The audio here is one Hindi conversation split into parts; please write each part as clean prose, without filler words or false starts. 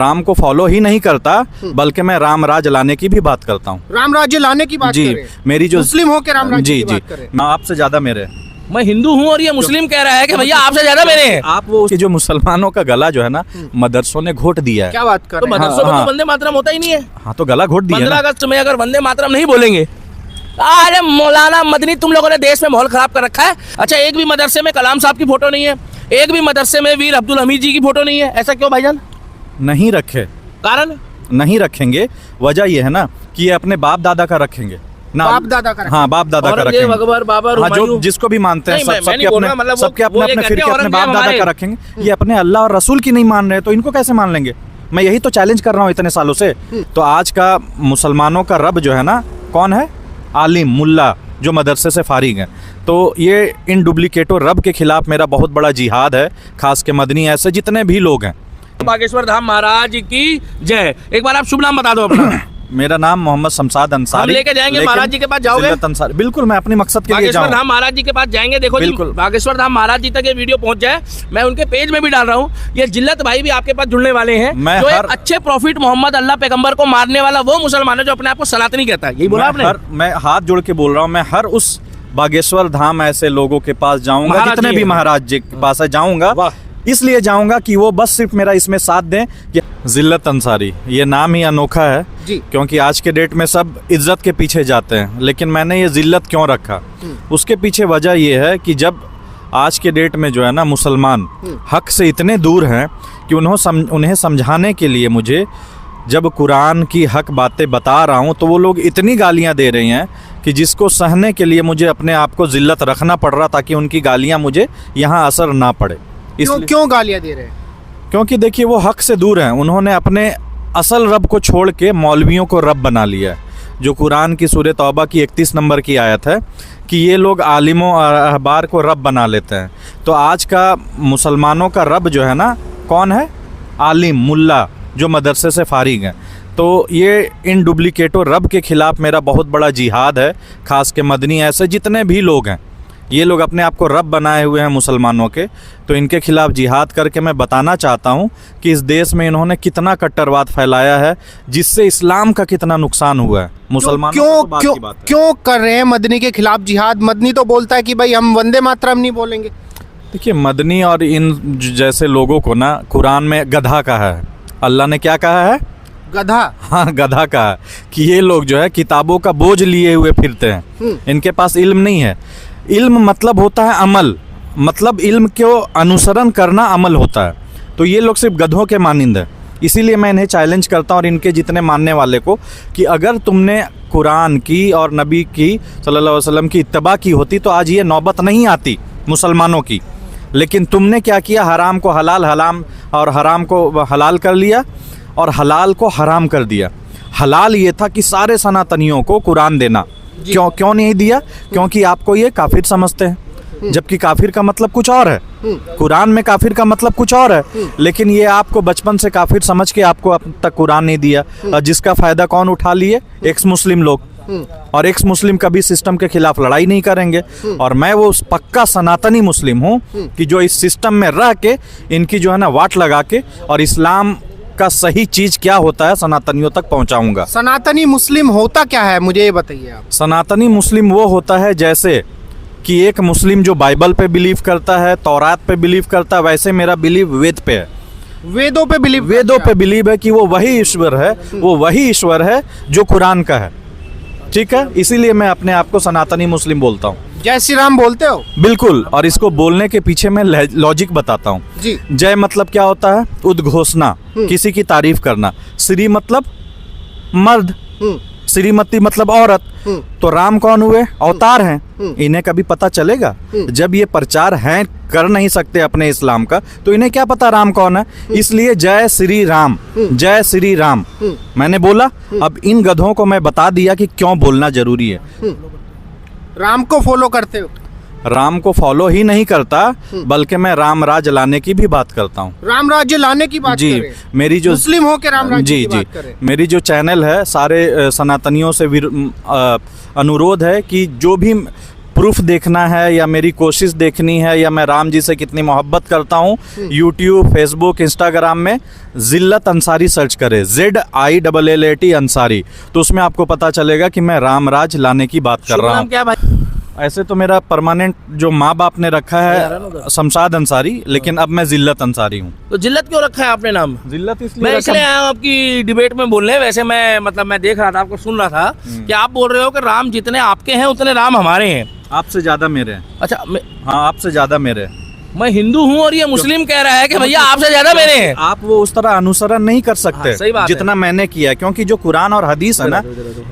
राम को फॉलो ही नहीं करता, बल्कि मैं राम राज लाने की भी बात करता हूँ। राम राज्य लाने की बात जी, कर रहे हैं। मेरी जो मुस्लिम हो के राम राज्य जी की जी बात कर रहे हैं। मैं आपसे ज्यादा मेरे मैं हिंदू हूँ और ये मुस्लिम कह रहा है कि भैया आपसे ज्यादा मेरे हैं। आप वो जो मुसलमानों का गला जो है ना मदरसों ने घोट दिया है। क्या बात कर तो रहे हैं? मदरसों में हाँ। तो वंदे मातरम होता ही नहीं है। हाँ तो गला घोट दिया 15 ना। अगस्त में अगर वंदे मातरम नहीं बोलेंगे, अरे मौलाना मदनी तुम लोगों ने देश में माहौल खराब कर रखा है। अच्छा, एक भी मदरसे में कलाम साहब की फोटो नहीं है, एक भी मदरसे में वीर अब्दुल हमीद जी की फोटो नहीं है। ऐसा क्यों भाईजान? नहीं रखे, कारण नहीं रखेंगे। वजह ये है ना कि ये अपने बाप दादा का रखेंगे ना। बाप दादा का हाँ, बाप दादा का औरंगजेब, रखेंगे। अकबर, बाबर, हाँ, जो हुमायूं। जिसको भी मानते हैं नहीं, मैं सबके नहीं बोल रहा, अपने मतलब वो- सबके वो अपने ये अपने कहते फिरके हैं अपने बाप औरंगजेब दादा का हमारे। रखेंगे। ये अपने अल्लाह और रसूल की नहीं मान रहे, तो इनको कैसे मान लेंगे? मैं यही तो चैलेंज कर रहा हूँ इतने सालों से। तो आज का मुसलमानों का रब जो है ना, कौन है? आलिम, मुल्ला, जो मदरसे से फारिग हैं। तो ये इन डुप्लीकेटो रब के खिलाफ मेरा बहुत बड़ा जिहाद है, खास के मदनी ऐसे जितने भी लोग हैं। बागेश्वर धाम महाराज की जय। एक बार आप शुभ नाम बता दो अपना। मेरा नाम मोहम्मद शमशाद अंसारी। हम लेके जाएंगे लेकिन महाराज जी के पास, जाओगे? जिल्लत अंसारी, बिल्कुल मैं अपने मकसद के लिए बागेश्वर जाऊँ। धाम महाराज जी के पास जाएंगे। देखो जी, बिल्कुल। बागेश्वर धाम महाराज जी तक ये वीडियो पहुंच जाए, मैं उनके पेज में भी डाल रहा हूँ। ये जिल्लत भाई भी आपके पास जुड़ने वाले हैं, मैं जो हर- एक अच्छे प्रॉफिट मोहम्मद अल्लाह पैगंबर को मारने वाला वो मुसलमान है जो अपने आप को सनातनी कहता है। यही बोला आपने? मैं हाथ जोड़ के बोल रहा हूँ, मैं हर उस बागेश्वर धाम ऐसे लोगों के पास जाऊंगा, महाराज जितने जी भी हैं। महाराज जी के पास है जाऊंगा। वाह। इसलिए जाऊंगा कि वो बस सिर्फ मेरा इसमें साथ दें कि जिल्लत अंसारी, ये नाम ही अनोखा है जी। क्योंकि आज के डेट में सब इज्जत के पीछे जाते हैं, लेकिन मैंने ये जिल्लत क्यों रखा? उसके पीछे वजह ये है कि जब आज के डेट में जो है ना मुसलमान हक से इतने दूर हैं कि उन्हें समझाने के लिए मुझे जब कुरान की हक बातें बता रहा हूँ तो वो लोग इतनी गालियाँ दे रहे हैं कि जिसको सहने के लिए मुझे अपने आप को जिल्लत रखना पड़ रहा ताकि उनकी गालियाँ मुझे यहाँ असर ना पड़े। क्यों गालियां दे रहे हैं? क्योंकि देखिए वो हक से दूर हैं, उन्होंने अपने असल रब को छोड़ के मौलवियों को रब बना लिया है। जो कुरान की सूरह तौबा की 31 नंबर की आयत है कि ये लोग आलिमों और अहबार को रब बना लेते हैं। तो आज का मुसलमानों का रब जो है ना, कौन है? आलिम, मुल्ला, जो मदरसे से फारिग हैं। तो ये इन डुप्लीकेटो रब के खिलाफ मेरा बहुत बड़ा जिहाद है, खास के मदनी ऐसे जितने भी लोग हैं। ये लोग अपने आप को रब बनाए हुए हैं मुसलमानों के, तो इनके खिलाफ जिहाद करके मैं बताना चाहता हूँ कि इस देश में इन्होंने कितना कट्टरवाद फैलाया है, जिससे इस्लाम का कितना नुकसान हुआ है। मुसलमानों क्यों को तो बात क्यों की बात है। क्यों कर रहे हैं मदनी के खिलाफ जिहाद? मदनी तो बोलता है कि भाई हम वंदे मातरम नहीं बोलेंगे। देखिए, मदनी और इन जैसे लोगों को ना कुरान में गधा कहा है। अल्लाह ने क्या कहा है? गधा। हाँ, गधा कहा है कि ये लोग जो है किताबों का बोझ लिए हुए फिरते हैं, इनके पास इल्म नहीं है। इल्म मतलब होता है अमल, मतलब इल्म को अनुसरण करना अमल होता है। तो ये लोग सिर्फ गधों के मानिंद है। इसीलिए मैं इन्हें चैलेंज करता हूँ और इनके जितने मानने वाले को कि अगर तुमने कुरान की और नबी की सल्लल्लाहु अलैहि वसल्लम की इत्तबा की होती तो आज ये नौबत नहीं आती मुसलमानों की। लेकिन तुमने क्या किया? हराम को हलाल, हलाम और हराम को हलाल कर लिया और हलाल को हराम कर दिया। हलाल ये था कि सारे सनातनियों को कुरान देना। क्यों नहीं दिया? क्योंकि आपको ये काफिर समझते हैं, जबकि काफिर का मतलब कुछ और है। कुरान में काफिर का मतलब कुछ और है, लेकिन ये आपको बचपन से काफिर समझ के आपको अब तक कुरान नहीं दिया। और जिसका फायदा कौन उठा लिए? एक्स मुस्लिम लोग। और एक्स मुस्लिम कभी सिस्टम के खिलाफ लड़ाई नहीं करेंगे। और मैं वो पक्का सनातनी मुस्लिम हूँ कि जो इस सिस्टम में रह के इनकी जो है ना वाट लगा के और इस्लाम का सही चीज क्या होता है सनातनियों तक पहुंचाऊंगा। सनातनी मुस्लिम होता क्या है, मुझे ये बताइए आप। सनातनी मुस्लिम वो होता है जैसे कि एक मुस्लिम जो बाइबल पे बिलीव करता है, तौरात पे बिलीव करता है, वैसे मेरा बिलीव वेद पे है। वेदों पे बिलीव? वेदों पे बिलीव है कि वो वही ईश्वर है, वो वही ईश्वर है जो कुरान का है। ठीक है, इसीलिए मैं अपने आप को सनातनी मुस्लिम बोलता हूँ। जय श्री राम बोलते हो? बिल्कुल, और इसको बोलने के पीछे मैं लॉजिक बताता हूँ। जी। जय मतलब क्या होता है? उद्घोषणा, किसी की तारीफ करना। श्री मतलब मर्द, श्रीमती मतलब औरत। तो राम कौन हुए? अवतार हैं। इन्हें कभी पता चलेगा? जब ये प्रचार हैं कर नहीं सकते अपने इस्लाम का, तो इन्हें क्या पता राम कौन है? इसलिए जय श्री राम, जय श्री राम मैंने बोला। अब इन गधों को मैं बता दिया कि क्यों बोलना जरूरी है। राम को फॉलो करते हो? राम को फॉलो ही नहीं करता, बल्कि मैं राम राज लाने की भी बात करता हूँ। राम राज्य लाने की बात जी, कर रहे हैं। मेरी जो मुस्लिम हो के राम राज्य जी की जी बात कर रहे हैं। मेरी जो चैनल है, सारे सनातनियों से अनुरोध है कि जो भी प्रूफ देखना है या मेरी कोशिश देखनी है या मैं राम जी से कितनी मोहब्बत करता हूँ, यूट्यूब, फेसबुक, इंस्टाग्राम में जिल्लत अंसारी सर्च करें, ZILLAT अंसारी, तो उसमें आपको पता चलेगा कि मैं राम राज लाने की बात कर शुभ रहा नाम हूँ। क्या भाई? ऐसे तो मेरा परमानेंट जो माँ बाप ने रखा है शमशाद अंसारी, लेकिन अब मैं जिल्लत अंसारी हूँ। तो जिल्लत क्यों रखा है आपने नाम? जिल्लत मैं इसलिए इसलिए आया हूँ आपकी डिबेट में बोलने। वैसे मैं मतलब मैं देख रहा था, आपको सुन रहा था कि आप बोल रहे हो कि राम जितने आपके हैं उतने राम हमारे हैं। आपसे ज्यादा मेरे हैं। अच्छा हाँ, आपसे ज्यादा मेरे हैं। मैं हिंदू हूँ और ये मुस्लिम कह रहा है कि भैया आपसे ज्यादा मेरे हैं। आप वो उस तरह अनुसरण नहीं कर सकते। हाँ, सही बात है। जितना मैंने किया, क्योंकि जो कुरान और हदीस है ना,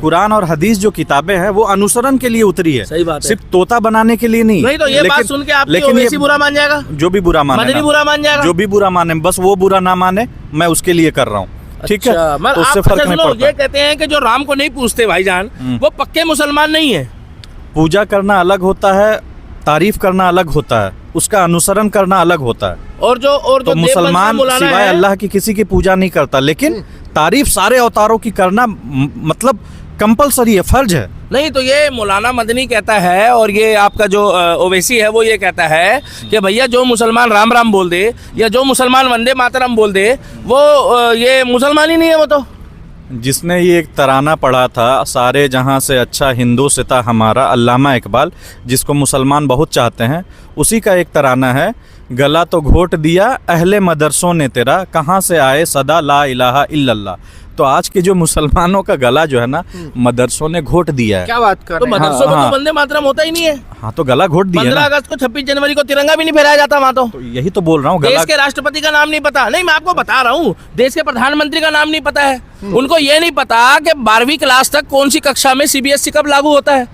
कुरान और हदीस जो किताबें हैं वो अनुसरण के लिए उतरी है, सही बात है। सिर्फ तोता बनाने के लिए नहीं। नहीं तो ये बात सुन के आप लेकिन ओवैसी बुरा मान जाएगा, जो भी बुरा माने मदनी ना, बुरा मान जाएगा, जो भी बुरा माने, बस वो बुरा ना माने, मैं उसके लिए कर रहा हूँ। ठीक है, अच्छा, तो उससे आप फर्क नहीं सुनो, पड़ता। ये कहते हैं कि जो राम को नहीं पूछते भाईजान वो पक्के मुसलमान नहीं है। पूजा करना अलग होता है, तारीफ करना अलग होता है, उसका अनुसरण करना अलग होता है। और जो तो मुसलमान सिवाय अल्लाह की किसी की पूजा नहीं करता, लेकिन तारीफ सारे अवतारों की करना मतलब कंपलसरी है, फर्ज है। नहीं तो ये मौलाना मदनी कहता है और ये आपका जो ओवैसी है वो ये कहता है कि भैया जो मुसलमान राम राम बोल दे या जो मुसलमान वंदे मातरम बोल दे वो ये मुसलमान ही नहीं है। वो तो जिसने ये एक तराना पढ़ा था, सारे जहां से अच्छा हिंदू सिता हमारा, अल्लामा इकबाल, जिसको मुसलमान बहुत चाहते हैं, उसी का एक तराना है, गला तो घोट दिया अहले मदरसों ने तेरा, कहाँ से आए सदा ला इलाहा इल्लल्लाह। तो आज के जो मुसलमानों का गला जो है ना, मदरसों ने घोट दिया है। क्या बात कर तो रहे हैं? मदरसों में हाँ। तो वंदे मातरम होता ही नहीं है। हाँ, तो गला घोट दिया 15 ना। अगस्त को 26 जनवरी को तिरंगा भी नहीं फहराया जाता वहाँ। तो यही तो बोल रहा हूँ, गला देश के राष्ट्रपति का नाम नहीं पता। नहीं, मैं आपको बता रहा हूँ, देश के प्रधानमंत्री का नाम नहीं पता है। उनको ये नहीं पता कि 12वीं क्लास तक कौन सी कक्षा में CBSE कब लागू होता है।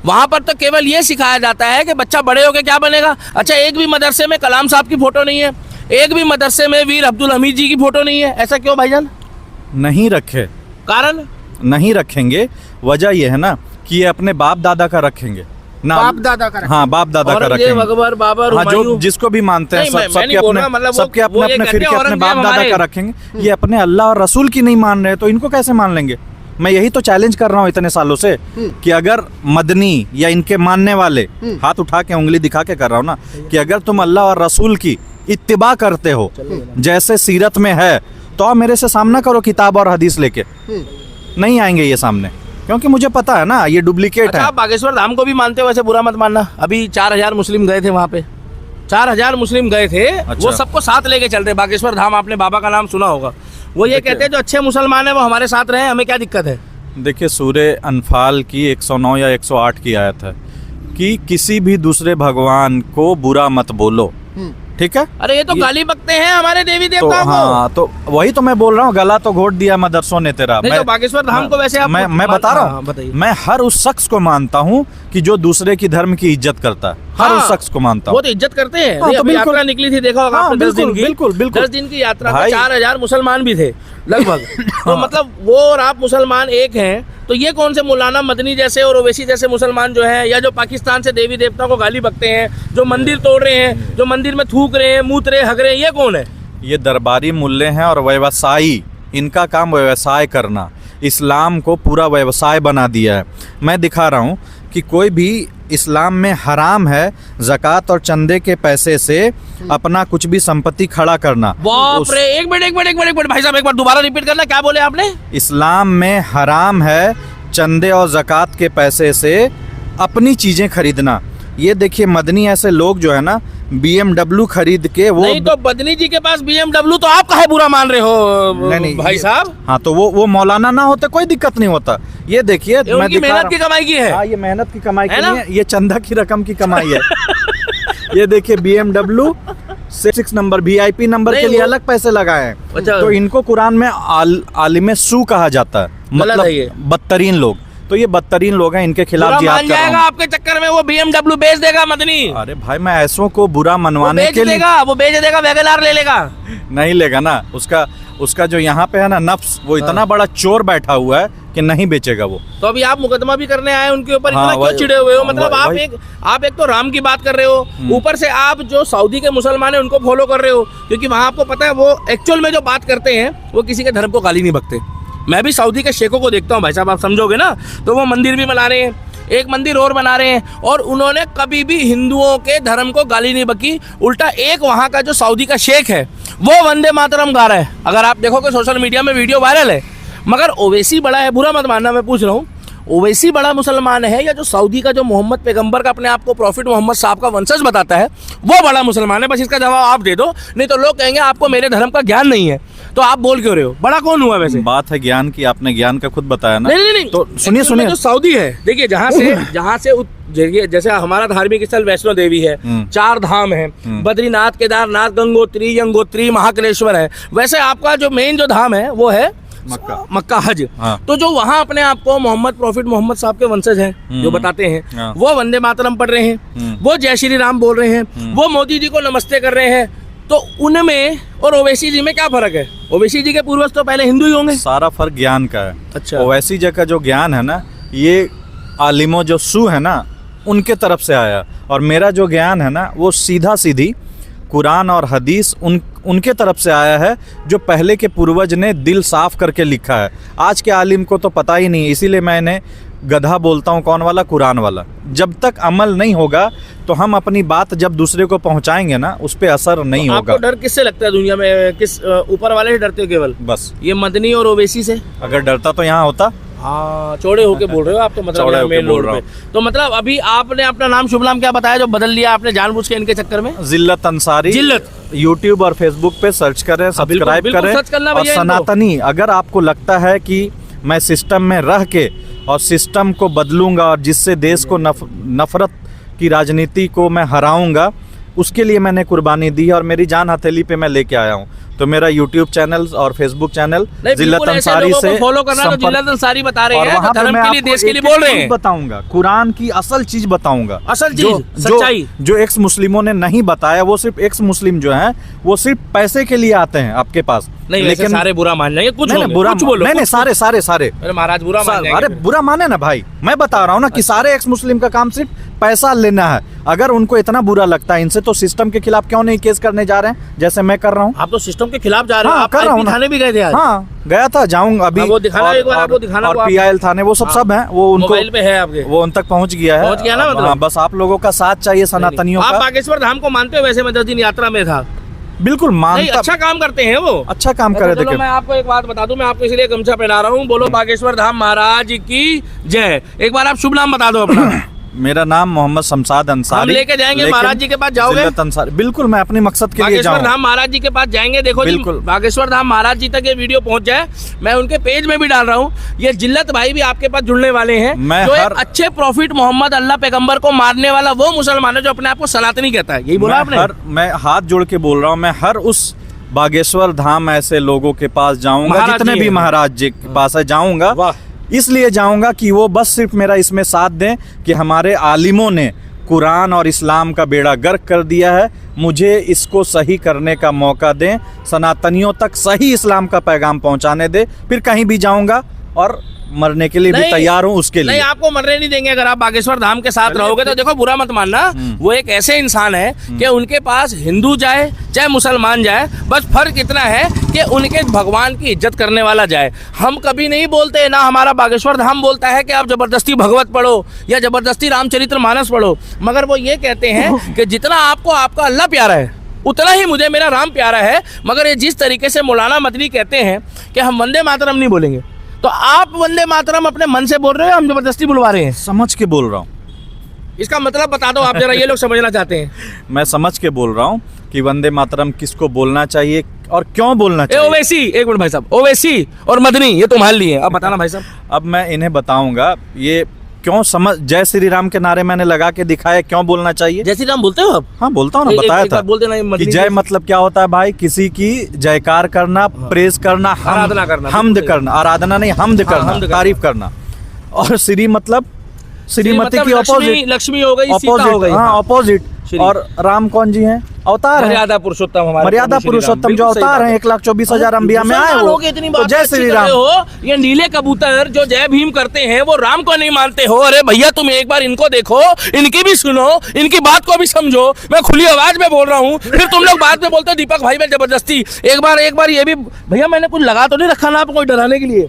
वहाँ पर तो केवल ये सिखाया जाता है कि बच्चा बड़े होके क्या बनेगा। अच्छा, एक भी मदरसे में कलाम साहब की फोटो नहीं है, एक भी मदरसे में वीर अब्दुल हमीद जी की फोटो नहीं है। ऐसा क्यों भाईजान? नहीं रखे, कारण नहीं रखेंगे, वजह यह है ना कि ये अपने बाप दादा का रखेंगे ना, बाप दादा का रखेंगे। हाँ, बाप दादा का औरंगजेब, रखेंगे। अकबर, बाबर, हाँ, जो हुमायूं। जिसको भी मानते हैं, नहीं, मैं सबके नहीं बोल रहा, मतलब वो- सबके वो अपने ये अपने कहते फिर हैं के अपने औरंगजेब बाप दादा हमारे। का रखेंगे। ये अपने अल्लाह और रसूल की नहीं मान रहे, तो इनको कैसे मान लेंगे? मैं यही तो चैलेंज कर रहा हूँ इतने सालों से कि अगर मदनी या इनके मानने वाले, हाथ उठा के उंगली दिखा के कर रहा हूँ ना, कि अगर तुम अल्लाह और रसूल की इत्तिबा करते हो जैसे सीरत में है, तो आप मेरे से सामना करो किताब और हदीस लेके। नहीं आएंगे ये सामने, क्योंकि मुझे पता है ना ये डुप्लीकेट अच्छा, है। आप बागेश्वर धाम को भी मानते हो, वैसे बुरा मत मानना। अभी 4000 मुस्लिम गए थे वहाँ पे, 4000 मुस्लिम गए थे। वो सबको साथ लेके चल रहे। बागेश्वर धाम, आपने बाबा का नाम सुना होगा। वो ये कहते हैं जो अच्छे मुसलमान है वो हमारे साथ रहे, हमें क्या दिक्कत है। देखिए, सूरे अनफाल की 109 या 108 की आयत है कि किसी भी दूसरे भगवान को बुरा मत बोलो। ठीक है, अरे ये तो गाली बकते हैं हमारे देवी तो देवताओं को। हाँ, तो वही तो मैं बोल रहा हूँ, गला तो घोट दिया मदरसों ने तेरा। नहीं तो बागेश्वर धाम को वैसे आप मैं बता रहा हूँ, बताइए। मैं हर उस शख्स को मानता हूँ कि जो दूसरे की धर्म की इज्जत करता है, हर उस शख्स को मानता वो हूँ। तो इज्जत करते हैं। हाँ, नहीं, तो अभी बिल्कुल। यात्रा निकली थी, देखा होगा हाँ, आपने 10 दिन की। बिल्कुल। 10 दिन की यात्रा में भाई। 4000 मुसलमान भी थे लगभग। तो मतलब वो और आप मुसलमान एक हैं, तो ये कौन से मौलाना मदनी जैसे और ओवैसी जैसे मुसलमान जो हैं, या जो पाकिस्तान से देवी देवताओं को गाली बकते हैं, जो मंदिर तोड़ रहे हैं, जो मंदिर में थूक रहे हैं, मूत रहे, हग रहे हैं, ये कौन है? ये दरबारी मुल्ले हैं और व्यवसायी, इनका काम व्यवसाय करना। इस्लाम को पूरा व्यवसाय बना दिया है। मैं दिखा रहा हूँ कि कोई भी इस्लाम में हराम है ज़कात और चंदे के पैसे से अपना कुछ भी संपत्ति खड़ा करना। बाप रे, एक मिनट भाई साहब, एक बार दोबारा रिपीट करना, क्या बोले आपने? इस्लाम में हराम है चंदे और ज़कात के पैसे से अपनी चीज़ें खरीदना। ये देखिए, मदनी ऐसे लोग जो है ना, BMW खरीद के वो नहीं तो बदनी जी के पास BMW, तो आप काहे बुरा मान रहे हो नहीं, भाई साहब? हाँ, तो वो मौलाना ना होते कोई दिक्कत नहीं होता। ये देखिए, ये मैं उनकी दिखा मेहनत रहा की हूँ। कमाई की है। हाँ, ये मेहनत की कमाई है की ना? नहीं है, ये चंदा की रकम की कमाई है। ये देखिए, BMW 6 नंबर VIP नंबर नहीं, के लिए वो- अलग पैसे लगाए हैं। अच्छा। तो इनको कुरान में आलिम सू कहा जाता है, गलत है ये। बदतरीन लोग। तो ये बदतरीन लोग हैं, इनके खिलाफ बुरा जिहाद मान कर रहा जाएगा हूँ। आपके चक्कर में, वो BMW बेच देगा मदनी। अरे भाई, मैं ऐसों को बुरा वो मनवाने बेच के लिए देगा, वो बेच देगा, वैगनार ले लेगा। नहीं लेगा ना। उसका जो यहाँ पे है ना नफ्स, वो इतना बड़ा चोर बैठा हुआ है कि नहीं बेचेगा वो। तो अभी आप मुकदमा भी करने आए उनके ऊपर, हाँ, इतना क्यों वही- चिड़े हुए हो? मतलब वही- आप एक तो राम की बात कर रहे हो, ऊपर से आप जो सऊदी के मुसलमान है उनको फॉलो कर रहे हो, क्योंकि वहां आपको पता है वो एक्चुअल में जो बात करते हैं वो किसी के धर्म को गाली नहीं बकते। मैं भी सऊदी के शेखों को देखता हूँ भाई साहब, आप समझोगे ना, तो वो मंदिर भी बना रहे हैं, एक मंदिर और बना रहे हैं, और उन्होंने कभी भी हिंदुओं के धर्म को गाली नहीं बकी। उल्टा एक वहाँ का जो सऊदी का शेख है वो वंदे मातरम गा रहा है, अगर आप देखोगे सोशल मीडिया में वीडियो वायरल है। मगर ओवैसी बड़ा है, बुरा मत मानना, मैं पूछ रहा हूँ, ओवैसी बड़ा मुसलमान है या जो सऊदी का जो मोहम्मद पैगंबर का अपने आप को प्रॉफिट मोहम्मद साहब का वंशज बताता है वो बड़ा मुसलमान है? बस इसका जवाब आप दे दो, नहीं तो लोग कहेंगे आपको मेरे धर्म का ज्ञान नहीं है, तो आप बोल क्यों रहे हो? बड़ा कौन हुआ वैसे? बात है ज्ञान की, आपने ज्ञान का खुद बताया ना। नहीं, तो सुनिए जो सऊदी है, देखिए जहाँ से जैसे हमारा धार्मिक स्थल वैष्णो देवी है, 4 धाम है, बद्रीनाथ, केदारनाथ, गंगोत्री, यंगोत्री, महाकालेश्वर है, वैसे आपका जो मेन जो धाम है वो है मक्का हज। हाँ। तो जो वहाँ अपने आप को मोहम्मद प्रॉफिट मोहम्मद साहब के वंशज हैं जो बताते हैं, हाँ। वो वंदे मातरम पढ़ रहे हैं, वो जय श्री राम बोल रहे हैं, वो मोदी जी को नमस्ते कर रहे हैं, तो उनमें और ओवैसी जी में क्या फर्क है? ओवैसी जी के पूर्वज तो पहले हिंदू ही होंगे। सारा फर्क ज्ञान का है। अच्छा। ओवैसी जी का जो ज्ञान है ना, ये आलिमों जो सू है ना उनके तरफ से आया, और मेरा जो ज्ञान है ना वो सीधा सीधी कुरान और हदीस उनके तरफ से आया है, जो पहले के पूर्वज ने दिल साफ करके लिखा है। आज के आलिम को तो पता ही नहीं, इसीलिए मैंने गधा बोलता हूँ, कौन वाला? कुरान वाला। जब तक अमल नहीं होगा तो हम अपनी बात जब दूसरे को पहुँचाएंगे ना उस पर असर नहीं होगा। आपको डर किससे लगता है दुनिया में? किस ऊपर वाले से डरते हो केवल? बस ये मदनी और ओवैसी से? अगर डरता तो यहाँ होता। हाँ, चौड़े होके बोल रहे हो आप तो, मतलब चौड़े होके मेन बोल रोड रहा पे। तो मतलब अभी आपने अपना नाम शुभ नाम क्या बताया जो बदल लिया आपने जानबूझ के इनके चक्कर में? जिल्लत अंसारी। जिल्लत। यूट्यूब और फेसबुक पे सर्च करें, सब्सक्राइब बिल्कुल करें। सर्च करना और भैया इनको। सनातनी, अगर आपको लगता है कि मैं सिस्टम में रह के और सिस्टम को बदलूंगा और जिससे देश को नफरत की राजनीति को मैं हराऊंगा, उसके लिए मैंने कुर्बानी दी है और मेरी जान हथेली पे मैं लेके आया हूँ। तो मेरा यूट्यूब चैनल और फेसबुक चैनल जिल्लत अंसारी से फॉलो करना। तो जिल्लत अंसारी बता रहे हैं, वहाँ तो धर्म मैं के लिए, आपको देश के लिए एक-एक बोल रहे चीज हैं। बताऊंगा, कुरान की असल चीज बताऊंगा, असल चीज, सच्चाई। जो एक्स मुस्लिमों ने नहीं बताया। वो सिर्फ एक्स मुस्लिम जो हैं वो सिर्फ पैसे के लिए आते हैं आपके पास। नहीं, लेकिन सारे बुरा मान जाएंगे, कुछ नहीं, बुरा कुछ बोलो। नहीं, सारे अरे महाराज बुरा मान जाएंगे। अरे बुरा माने ना भाई, मैं बता रहा हूँ ना कि सारे एक्स मुस्लिम का काम सिर्फ पैसा लेना है। अगर उनको इतना बुरा लगता है इनसे, तो सिस्टम के खिलाफ क्यों नहीं केस करने जा रहे हैं जैसे मैं कर रहा हूँ? आप तो सिस्टम के खिलाफ जा रहे हो। हाँ, आप कर रहा हूँ IP ना। थाने भी गए थे आज? हाँ, गया था, जाऊंगा अभी। वो दिखाना एक बार, आपको दिखाना और PIL थाने वो सब हैं, वो उनको मोबाइल पे है आपके, वो उन तक पहुंच गया है। पहुंच गया ना? मतलब हाँ, बस आप लोगों का साथ चाहिए सनातनियों आप का। बागेश्वर धाम को मानते हो? वैसे मैं 10 दिन यात्रा में था। बिल्कुल नहीं, मानता। अच्छा काम करते हैं वो, अच्छा काम करे थे। मैं आपको एक बात बता दूं, मैं आपको इसलिए गमछा पहना रहा हूँ। बोलो बागेश्वर धाम महाराज की जय। एक बार आप शुभ नाम बता दो अपना। मेरा नाम मोहम्मद शमशाद अंसारी। हम लेके जाएंगे महाराज जी के पास, जाओगे? जिल्लत अंसारी, बिल्कुल मैं अपने मकसद के लिए बागेश्वर जाऊंगा। धाम महाराज जी के पास जाएंगे। देखो जी, बिल्कुल। बागेश्वर धाम महाराज जी तक ये वीडियो पहुंच जाए, मैं उनके पेज में भी डाल रहा हूँ। ये जिल्लत भाई भी आपके पास जुड़ने वाले हैं, मैं जो एक अच्छे प्रॉफिट मोहम्मद अल्लाह पैगंबर को मारने वाला वो मुसलमान है जो अपने आप को सनातनी कहता है। यही बोला आपने? मैं हाथ जोड़ के बोल रहा हूँ, मैं हर उस बागेश्वर धाम ऐसे लोगों के पास जाऊंगा, महाराज जितने जी भी हैं। महाराज जी के पास है जाऊंगा। वाह। इसलिए जाऊंगा कि वो बस सिर्फ मेरा इसमें साथ दें कि हमारे आलिमों ने कुरान और इस्लाम का बेड़ा गर्क कर दिया है, मुझे इसको सही करने का मौका दें, सनातनियों तक सही इस्लाम का पैगाम पहुंचाने दे। फिर कहीं भी जाऊंगा और मरने के लिए भी तैयार हूँ उसके लिए। नहीं, आपको मरने नहीं देंगे अगर आप बागेश्वर धाम के साथ रहोगे तो। देखो बुरा मत मानना, वो एक ऐसे इंसान है कि उनके पास हिंदू जाए चाहे मुसलमान जाए, बस फर्क इतना है कि उनके भगवान की इज्जत करने वाला जाए। हम कभी नहीं बोलते, ना हमारा बागेश्वर धाम बोलता है कि आप जबरदस्ती भगवत पढ़ो या जबरदस्ती रामचरितमानस पढ़ो, मगर वो ये कहते हैं कि जितना आपको आपका अल्लाह प्यारा है उतना ही मुझे मेरा राम प्यारा है। मगर ये जिस तरीके से मौलाना मदनी कहते हैं कि हम वंदे मातरम नहीं बोलेंगे, तो आप वंदे मातरम अपने मन से बोल रहे हो, हम जबरदस्ती बुलवा रहे हैं? समझ के बोल रहा हूँ। इसका मतलब बता दो आप जरा, ये लोग समझना चाहते हैं। मैं समझ के बोल रहा हूँ कि वंदे मातरम किसको बोलना चाहिए और क्यों बोलना चाहिए। ओवैसी, एक मिनट भाई साहब, ओवैसी और मदनी ये तुम्हारे लिए, अब बताना भाई साहब। अब मैं इन्हें बताऊंगा ये क्यों समझ, जय श्री राम के नारे मैंने लगा के दिखाया, क्यों बोलना चाहिए। जय श्री राम बोलते हो आप? हाँ बोलता हूँ ना, बताया था बोल देना कि जय मतलब क्या होता है भाई, किसी की जयकार करना, प्रेज करना, आराधना करना, हमद करना, आराधना नहीं हमद करना, तारीफ करना। और श्री मतलब श्रीमती की ऑपोजिट, लक्ष्मी हो गई, सीता हो गई। हाँ ऑपोजिट। और राम कौन जी हैं? अवतार है, मर्यादा पुरुषोत्तम, हमारे मर्यादा पुरुषोत्तम जो अवतार हैं, 1,24,000 अंबिया में आए वो। तो जय श्री राम। ये नीले कबूतर जो जय भीम करते हैं वो राम को नहीं मानते हो? अरे भैया तुम एक बार इनको देखो, इनकी भी सुनो, इनकी बात को भी समझो। मैं खुली आवाज में बोल रहा हूँ, फिर तुम लोग बाद में बोलते हो दीपक भाई मैं जबरदस्ती। एक बार ये भी भैया, मैंने कुछ लगा तो नहीं रखा ना आपको कोई डराने के लिए?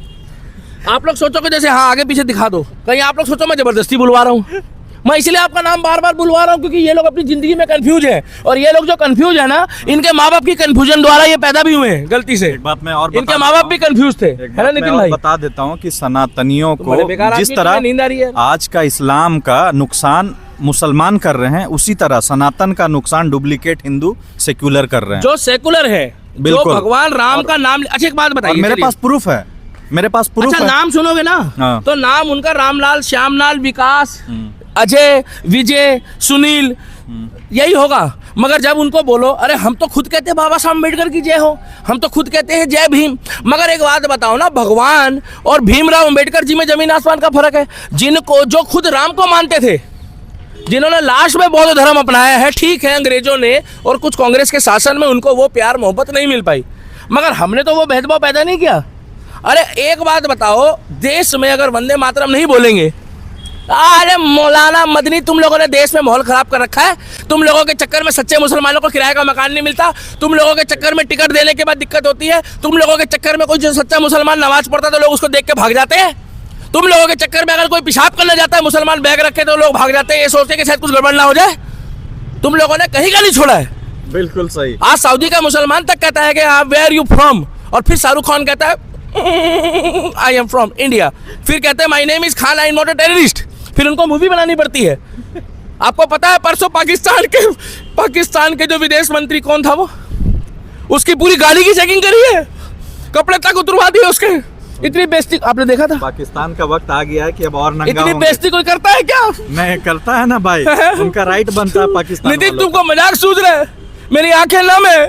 आप लोग सोचोगे जैसे हाँ आगे पीछे दिखा दो, कहीं आप लोग सोचो मैं जबरदस्ती बुलवा रहा हूँ। मैं इसलिए आपका नाम बार बार बुलवा रहा हूँ क्योंकि ये लोग अपनी जिंदगी में कंफ्यूज है, और ये लोग जो कंफ्यूज है ना, इनके माँ बाप की कंफ्यूजन द्वारा ये पैदा भी हुए हैं गलती से। एक बात मैं और इनके माँ बाप भी कंफ्यूज थे, है ना नितिन भाई? बता देता हूँ कि सनातनियों बड़े को बेकार जिस आदमी, तरह तुम्हें नींद आ रही है। आज का इस्लाम का नुकसान मुसलमान कर रहे हैं, उसी तरह सनातन का नुकसान डुप्लीकेट हिंदू सेक्युलर कर रहे हैं। जो सेकुलर है, जो बिल्कुल। भगवान राम का नाम, अच्छा एक बात और बताइए, मेरे चलिए। पास प्रूफ है, मेरे पास प्रूफ अच्छा है। नाम सुनोगे ना, हाँ। तो नाम उनका रामलाल, श्यामलाल, विकास, अजय, विजय, सुनील, यही होगा। मगर जब उनको बोलो, अरे हम तो खुद कहते हैं बाबा साहब अम्बेडकर की जय हो, हम तो खुद कहते हैं जय भीम। मगर एक बात बताओ ना, भगवान और भीमराव अम्बेडकर जी में जमीन आसमान का फर्क है। जिनको, जो खुद राम को मानते थे, जिन्होंने लास्ट में बौद्ध धर्म अपनाया है, ठीक है अंग्रेजों ने और कुछ कांग्रेस के शासन में उनको वो प्यार मोहब्बत नहीं मिल पाई, मगर हमने तो वो भेदभाव पैदा नहीं किया। अरे एक बात बताओ, देश में अगर वंदे मातरम नहीं बोलेंगे, अरे मौलाना मदनी, तुम लोगों ने देश में माहौल खराब कर रखा है। तुम लोगों के चक्कर में सच्चे मुसलमानों को किराए का मकान नहीं मिलता, तुम लोगों के चक्कर में टिकट देने के बाद दिक्कत होती है, तुम लोगों के चक्कर में कोई जो सच्चा मुसलमान नमाज पढ़ता तो लोग उसको देख के भाग जाते हैं, तुम लोगों के चक्कर में अगर कोई पेशाब करने जाता है मुसलमान बैग रखे तो लोग भाग जाते हैं, ये सोचते हैं कि शायद कुछ गड़बड़ ना हो जाए। तुम लोगों ने कहीं का नहीं छोड़ा है। बिल्कुल सही। आज सऊदी का मुसलमान तक कहता है कि वेयर यू फ्रॉम, और फिर शाहरुख खान कहता है आई एम फ्रॉम इंडिया, फिर कहते हैं my name is Khan, I am not a terrorist. फिर उनको मूवी बनानी पड़ती है। आपको पता है परसों पाकिस्तान के जो विदेश मंत्री कौन था, वो उसकी पूरी गाड़ी की चेकिंग करी है, कपड़े तक उतरवा दिए उसके। इतनी बेइज्जती आपने देखा था? पाकिस्तान का वक्त आ गया है कि अब और नंगा इतनी होंगे। बेइज्जती कोई करता है क्या? नहीं करता है ना भाई, उनका राइट बनता है पाकिस्तान नितिन वालों तुमको मजाक सूझ रहा है? मेरी आंखें नम है।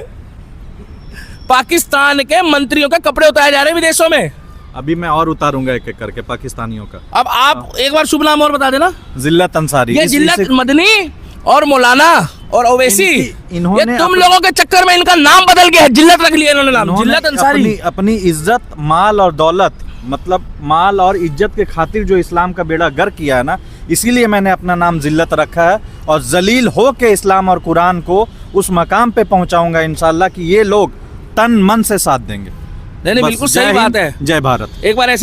पाकिस्तान के मंत्रियों के कपड़े उतारे जा रहे हैं विदेशों में। अभी मैं और उतारूंगा एक एक करके पाकिस्तानियों का। अब आप एक बार शुभ नाम और बता देना। जिल्लत अंसारी। ये जिल्लत मदनी और मौलाना और ओवैसी, इन्होंने ये तुम लोगों के चक्कर में इनका नाम बदल गया है, जिल्लत रख लिया इन्होंने नाम, जिल्लत अंसारी। अपनी इज्जत, माल और दौलत, मतलब माल और इज्जत के खातिर जो इस्लाम का बेड़ा गर्क किया है ना, इसीलिए मैंने अपना नाम जिल्लत रखा है, और जलील हो के इस्लाम और कुरान को उस मकाम पे पहुंचाऊंगा इंशाल्लाह कि ये लोग तन मन से साथ देंगे। नहीं बस बिल्कुल जय सही बात हिंद, है। जय भारत। एक बार ऐसे